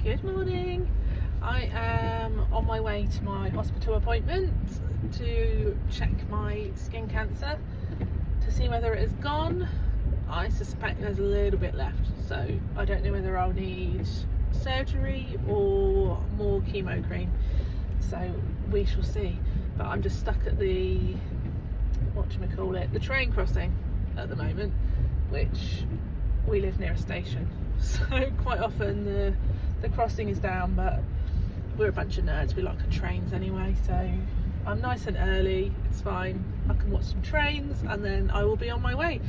Good morning. I am on my way to my hospital appointment to check my skin cancer to see whether it has gone. I suspect there's a little bit left, so I don't know whether I'll need surgery or more chemo cream, so we shall see. But I'm just stuck at the the train crossing at the moment, which we live near a station, so quite often the crossing is down, but we're a bunch of nerds, we like our trains anyway, so I'm nice and early, it's fine. I can watch some trains and then I will be on my way.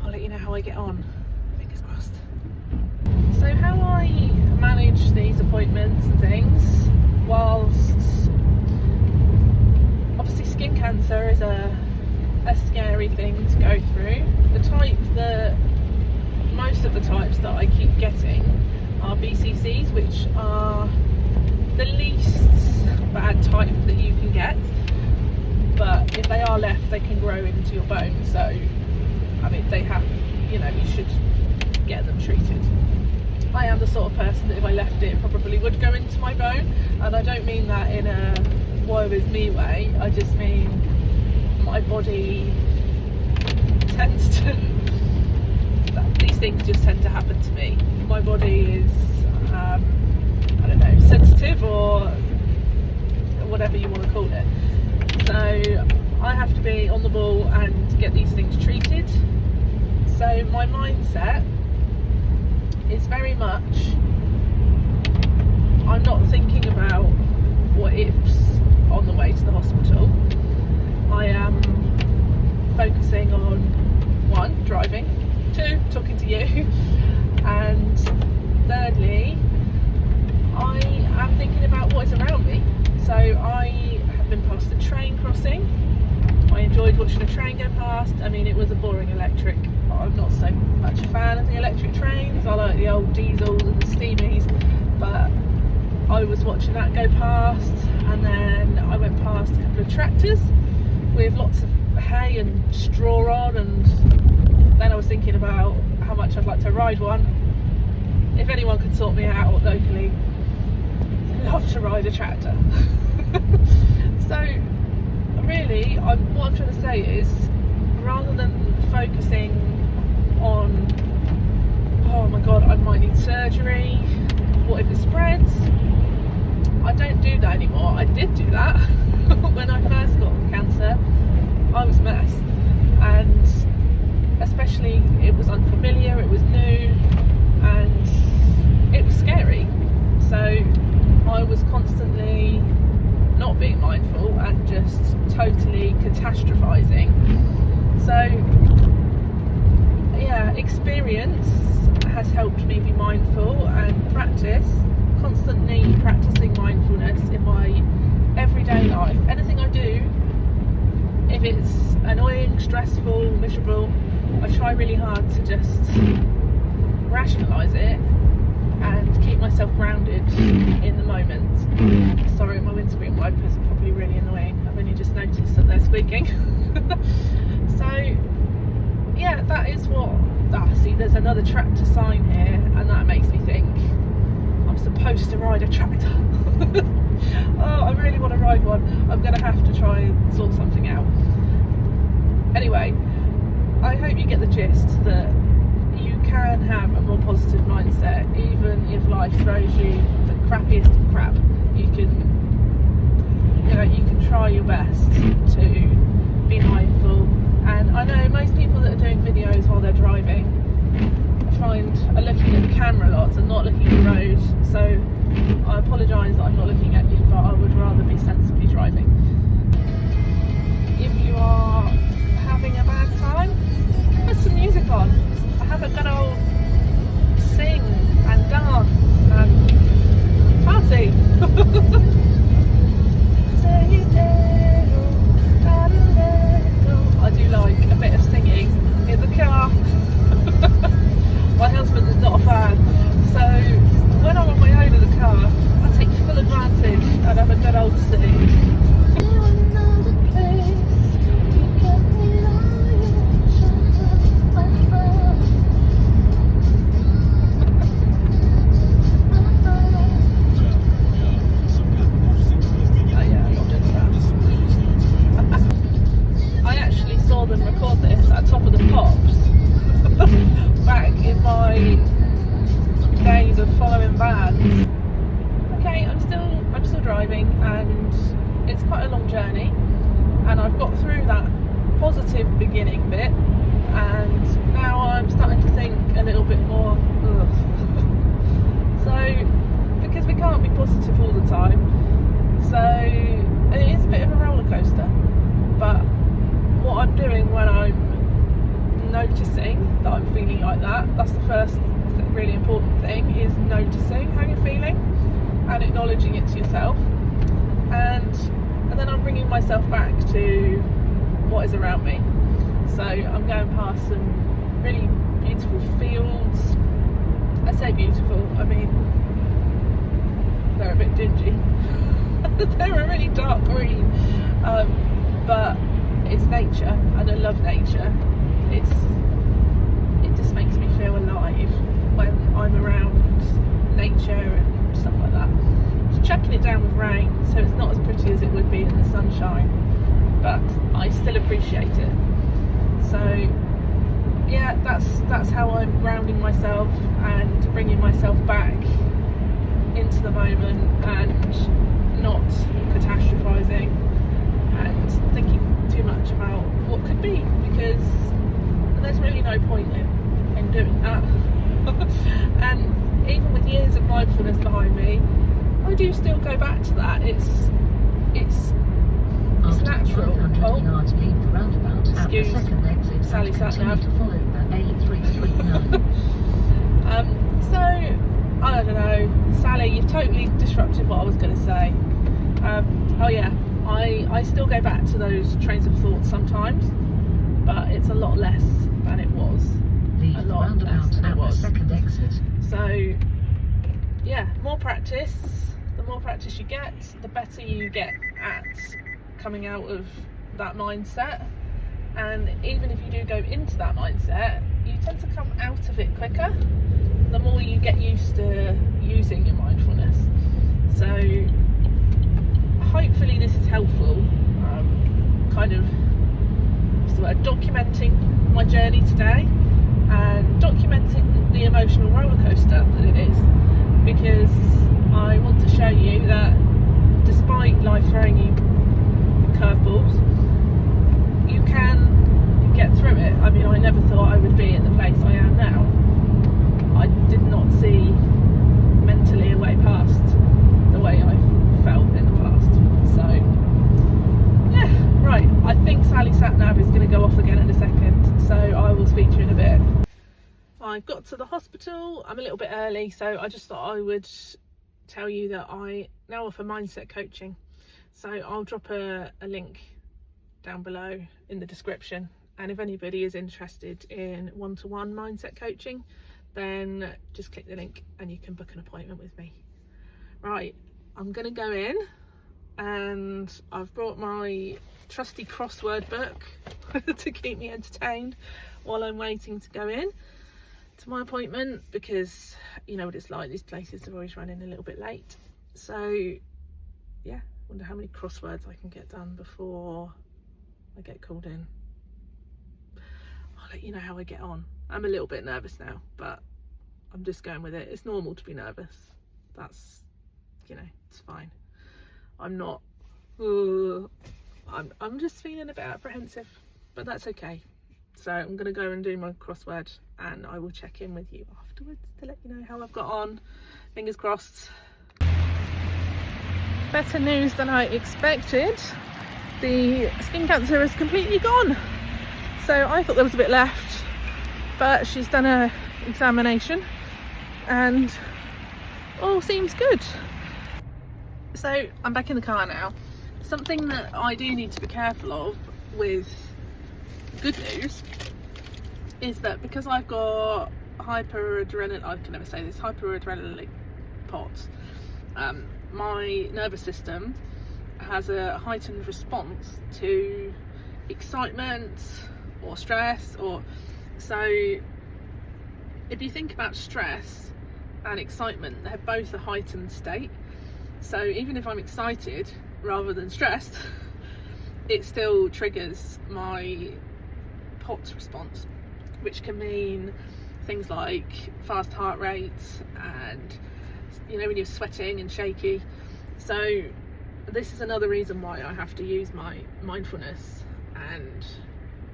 I'll let you know how I get on, fingers crossed. So how I manage these appointments and things, whilst obviously skin cancer is a scary thing to go through. Most of the types that I keep getting are BCCs, which are the least bad type that you can get, but if they are left they can grow into your bone, so I mean you should get them treated. I am the sort of person that if I left it probably would go into my bone, and I don't mean that in a woe is me way, I just mean my body tends to these things just tend to happen to me. My body is I don't know, sensitive or whatever you want to call it, so I have to be on the ball and get these things treated. So my mindset is very much, I'm not thinking about what ifs on the way to the hospital. I am focusing on 1, driving, 2, talking to you, and thirdly, I am thinking about what is around me. So I have been past the train crossing. I enjoyed watching a train go past. I mean, it was a boring electric. I'm not so much a fan of the electric trains. I like the old diesels and the steamies, but I was watching that go past, and then I went past a couple of tractors with lots of hay and straw on, and then I was thinking about how much I'd like to ride one. If anyone could sort me out locally, I'd love to ride a tractor. So really, what I'm trying to say is, rather than focusing on, oh my god, I might need surgery, what if it spreads, I don't do that anymore. I did do that when I first got cancer. I was a mess, and especially it was unfamiliar, it was new, and it was scary, so I was constantly not being mindful and just totally catastrophizing. So yeah, experience has helped me be mindful and constantly practicing mindfulness in my everyday life. Anything I do, if it's annoying, stressful, miserable, I try really hard to just rationalise it and keep myself grounded in the moment. Sorry, my windscreen wipers are probably really annoying. I've only just noticed that they're squeaking. So yeah, that is what, see, there's another tractor sign here, and that makes me think I'm supposed to ride a tractor. Oh, I really want to ride one. I'm going to have to try and sort something out. Anyway, I hope you get the gist that you can have a more positive mindset even if life throws you the crappiest of crap. You can try your best to be mindful, and I know most people that are doing videos while they're driving are looking at the camera lots and not looking at the road, so I apologise that I'm not looking at you, but I would rather be sensibly driving. If you are having a bad time, put some music on. Have a good old sing and dance and party. I do like a bit of singing in the car. My husband is not a fan, so Okay, I'm still driving, and it's quite a long journey, and I've got through that positive beginning bit, and now I'm starting to think a little bit more. Ugh. So, because we can't be positive all the time, so it is a bit of a roller coaster. But what I'm doing when I'm noticing that I'm feeling like that's the first really important thing, is noticing how you're feeling and acknowledging it to yourself, and then I'm bringing myself back to what is around me. So I'm going past some really beautiful fields. I say beautiful, I mean they're a bit dingy. They're a really dark green, but it's nature, and I love nature. It just makes me feel alive when I'm around nature and stuff like that. It's chucking it down with rain, so it's not as pretty as it would be in the sunshine, but I still appreciate it. So yeah, that's how I'm grounding myself and bringing myself back into the moment, and not catastrophizing and thinking too much about what could be, because there's really no point in doing that. And even with years of mindfulness behind me, I do still go back to that. It's natural. Excuse Sally sat nav. So I don't know, Sally, you've totally disrupted what I was going to say. Oh yeah, I still go back to those trains of thought sometimes, but it's a lot less than it was. A lot less than it was. So yeah, more practice. The more practice you get, the better you get at coming out of that mindset. And even if you do go into that mindset, you tend to come out of it quicker the more you get used to using your mindfulness. So hopefully this is helpful, kind of, what's the word, documenting my journey today, and documenting the emotional roller coaster that it is, because I want to show you that despite life throwing you curveballs, you can get through it. I mean, I never thought I would be in the place I am now. I did not see mentally a way past the way I felt in the past. So yeah, right, I think Sally Satnav is going to go off again in a second, so I will speak to you in a bit. I've got to the hospital, I'm a little bit early, so I just thought I would tell you that I now offer mindset coaching. So I'll drop a link down below in the description, and if anybody is interested in one-to-one mindset coaching, then just click the link and you can book an appointment with me. Right, I'm gonna go in, and I've brought my trusty crossword book to keep me entertained while I'm waiting to go in to my appointment, because you know what it's like, these places are always running a little bit late. So yeah, wonder how many crosswords I can get done before I get called in. I'll let you know how I get on. I'm a little bit nervous now, but I'm just going with it. It's normal to be nervous. That's, you know, it's fine. I'm not, I'm just feeling a bit apprehensive, but that's okay. So I'm going to go and do my crossword, and I will check in with you afterwards to let you know how I've got on. Fingers crossed. Better news than I expected. The skin cancer is completely gone. So I thought there was a bit left, but she's done an examination and all seems good. So I'm back in the car now. Something that I do need to be careful of with good news is that because I've got hyperadrenaline, I can never say this, hyperadrenaline POTS, my nervous system has a heightened response to excitement or stress, or so if you think about stress and excitement, they're both a heightened state. So even if I'm excited rather than stressed, it still triggers my POTS response, which can mean things like fast heart rate and, you know, when you're sweating and shaky. So this is another reason why I have to use my mindfulness and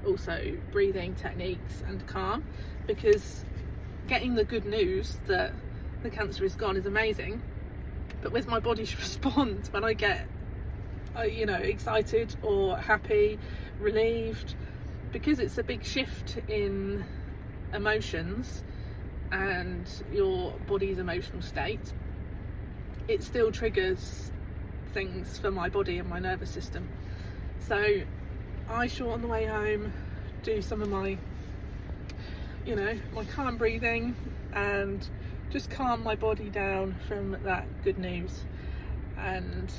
also breathing techniques and calm, because getting the good news that the cancer is gone is amazing, but with my body's response when I get you know, excited or happy, relieved, because it's a big shift in emotions and your body's emotional state, it still triggers things for my body and my nervous system. So I shall, on the way home, do some of my, you know, my calm breathing and just calm my body down from that good news. And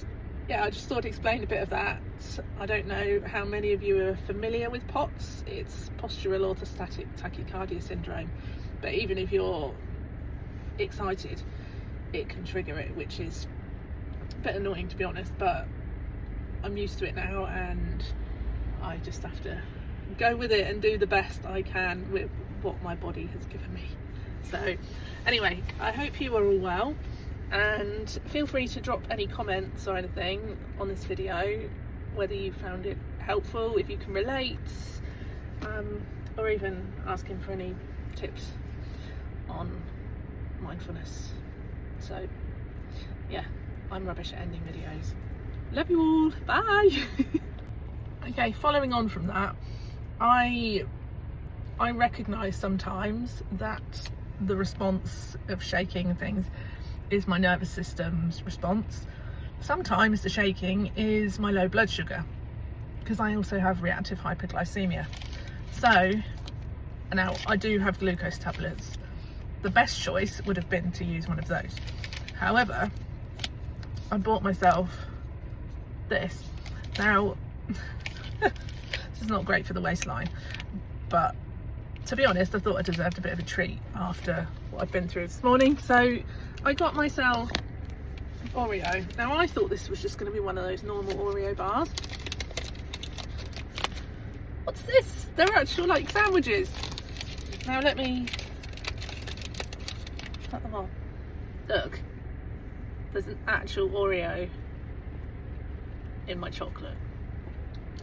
yeah, I just thought to explain a bit of that. I don't know how many of you are familiar with POTS. It's postural orthostatic tachycardia syndrome, but even if you're excited, it can trigger it, which is a bit annoying, to be honest, but I'm used to it now and I just have to go with it and do the best I can with what my body has given me. So anyway, I hope you are all well, and feel free to drop any comments or anything on this video, whether you found it helpful, if you can relate, or even asking for any tips on mindfulness. So yeah, I'm rubbish at ending videos. Love you all, bye. Okay, following on from that, I recognise sometimes that the response of shaking and things is my nervous system's response. Sometimes the shaking is my low blood sugar, because I also have reactive hypoglycemia. So now I do have glucose tablets. The best choice would have been to use one of those. However, I bought myself this. Now this is not great for the waistline, but to be honest, I thought I deserved a bit of a treat after what I've been through this morning. So I got myself Oreo. Now I thought this was just going to be one of those normal Oreo bars. What's this? They're actual like sandwiches. Now let me cut them off. Look, there's an actual Oreo in my chocolate.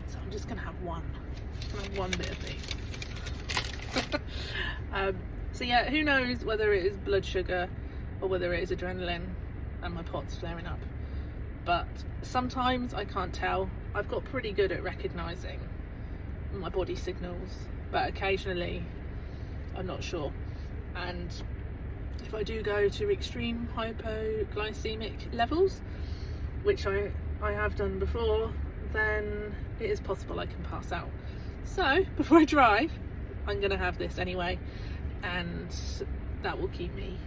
So I'm just going to have one. One bit of these. So yeah, who knows whether it is blood sugar or whether it is adrenaline and my pot's flaring up, but sometimes I can't tell. I've got pretty good at recognising my body signals, but occasionally I'm not sure, and if I do go to extreme hypoglycemic levels, which I have done before, then it is possible I can pass out. So before I drive, I'm gonna have this anyway, and that will keep me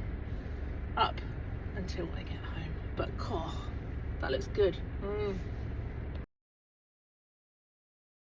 up until I get home. But that looks good.